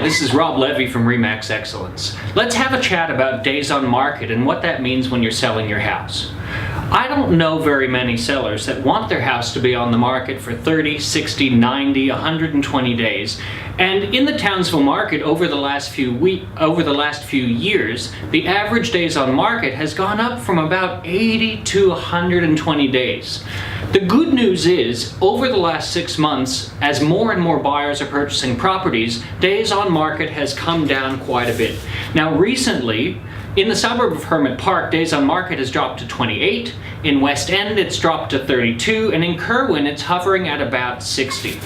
this is Rob Levy from Remax Excellence. Let's have a chat about days on market and what that means when you're selling your house. I don't know very many sellers that want their house to be on the market for 30, 60, 90, 120 days. And in the Townsville market over the last few years, the average days on market has gone up from about 80 to 120 days. The good news is, over the last 6 months, as more and more buyers are purchasing properties, days on market has come down quite a bit. Now recently, in the suburb of Hermit Park, days on market has dropped to 28. In West End, it's dropped to 32, and in Kerwin, it's hovering at about 60.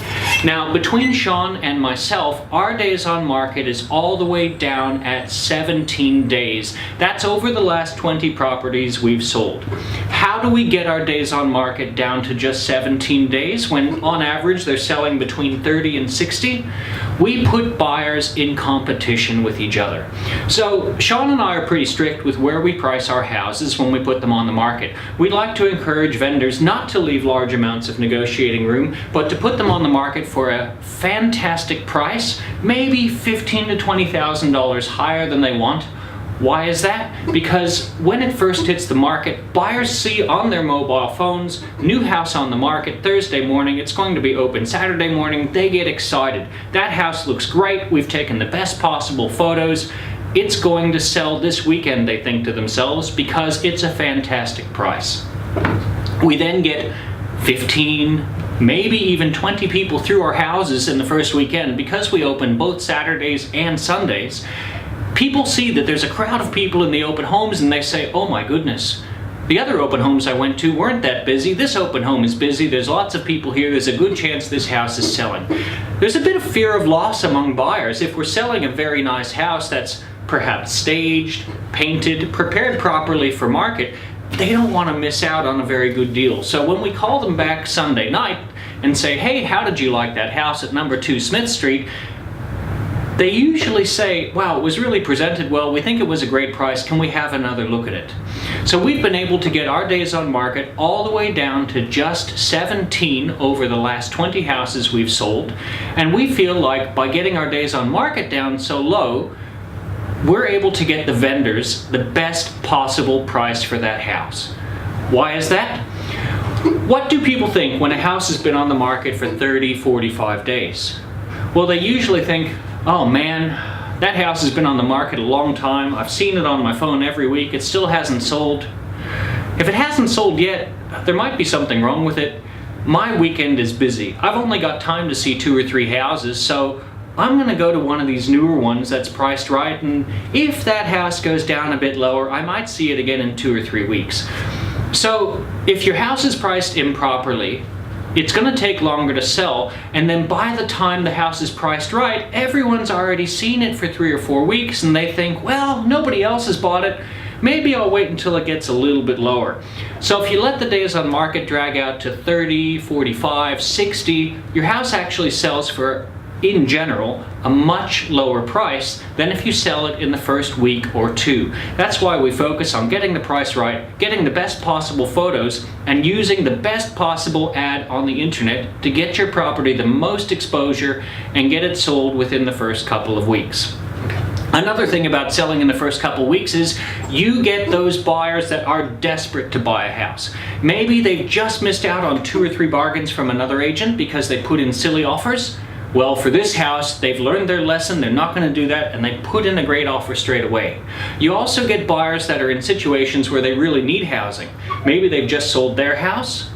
Now, between Sean and myself, our days on market is all the way down at 17 days. That's over the last 20 properties we've sold. How do we get our days on market down to just 17 days when, on average, they're selling between 30 and 60? We put buyers in competition with each other. So, Sean and I are pretty strict with where we price our houses when we put them on the market. We'd like to encourage vendors not to leave large amounts of negotiating room, but to put them on the market for a fantastic price, maybe $15,000 to $20,000 higher than they want. Why is that? Because when it first hits the market, buyers see on their mobile phones, new house on the market Thursday morning, it's going to be open Saturday morning, they get excited. That house looks great, we've taken the best possible photos. It's going to sell this weekend, they think to themselves, because it's a fantastic price. We then get 15, maybe even 20 people through our houses in the first weekend because we open both Saturdays and Sundays. People see that there's a crowd of people in the open homes and they say, oh my goodness, the other open homes I went to weren't that busy. This open home is busy. There's lots of people here. There's a good chance this house is selling. There's a bit of fear of loss among buyers. If we're selling a very nice house that's perhaps staged, painted, prepared properly for market, they don't want to miss out on a very good deal. So when we call them back Sunday night and say, hey, how did you like that house at number 2 Smith Street? They usually say, wow, it was really presented well, we think it was a great price, can we have another look at it? So we've been able to get our days on market all the way down to just 17 over the last 20 houses we've sold, and we feel like by getting our days on market down so low, we're able to get the vendors the best possible price for that house. Why is that? What do people think when a house has been on the market for 30, 45 days? Well, they usually think, oh man, that house has been on the market a long time. I've seen it on my phone every week. It still hasn't sold. If it hasn't sold yet, there might be something wrong with it. My weekend is busy. I've only got time to see 2 or 3 houses, so I'm going to go to one of these newer ones that's priced right, and if that house goes down a bit lower, I might see it again in 2 or 3 weeks. So if your house is priced improperly, it's going to take longer to sell, and then by the time the house is priced right, everyone's already seen it for 3 or 4 weeks and they think, well, nobody else has bought it, maybe I'll wait until it gets a little bit lower. So if you let the days on market drag out to 30, 45, 60, your house actually sells for, in general, a much lower price than if you sell it in the first week or 2. That's why we focus on getting the price right, getting the best possible photos, and using the best possible ad on the internet to get your property the most exposure and get it sold within the first couple of weeks. Another thing about selling in the first couple weeks is you get those buyers that are desperate to buy a house. Maybe they've just missed out on 2 or 3 bargains from another agent because they put in silly offers. Well, for this house, they've learned their lesson, they're not going to do that, and they put in a great offer straight away. You also get buyers that are in situations where they really need housing. Maybe they've just sold their house,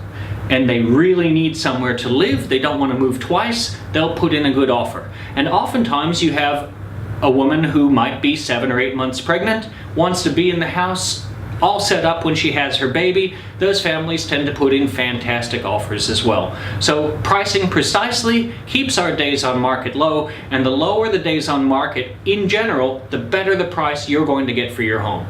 and they really need somewhere to live, they don't want to move twice, they'll put in a good offer. And oftentimes you have a woman who might be 7 or 8 months pregnant, wants to be in the house, all set up when she has her baby. Those families tend to put in fantastic offers as well. So pricing precisely keeps our days on market low, and the lower the days on market in general, the better the price you're going to get for your home.